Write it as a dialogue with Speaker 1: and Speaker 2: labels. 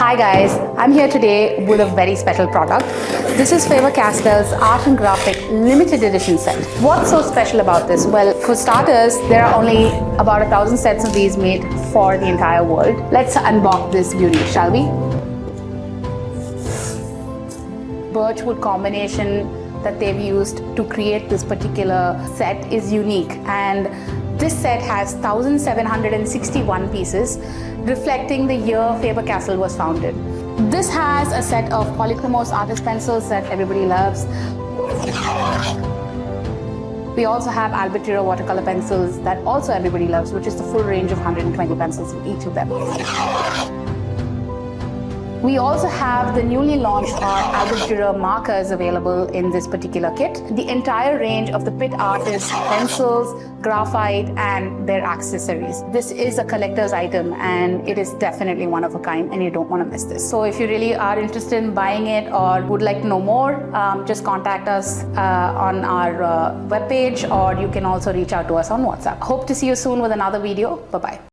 Speaker 1: Hi guys, I'm here today with a very special product. This is Faber Castell's Art and Graphic limited edition set. What's so special about this? Well, for starters, there are only about 1,000 sets of these made for the entire world. Let's unbox this beauty, shall we? Birchwood combination that they've used to create this particular set is unique, and this set has 1,761 pieces, reflecting the year Faber Castell was founded. This has a set of Polychromos artist pencils that everybody loves. We also have Albrecht Dürer Watercolour pencils that also everybody loves, which is the full range of 120 pencils in each of them. We also have the newly launched Albrecht Dürer Markers available in this particular kit. The entire range of the Pitt Artist Pencils, graphite, and their accessories. This is a collector's item and it is definitely one of a kind, and you don't want to miss this. So if you really are interested in buying it or would like to know more, just contact us on our webpage, or you can also reach out to us on WhatsApp. Hope to see you soon with another video. Bye-bye.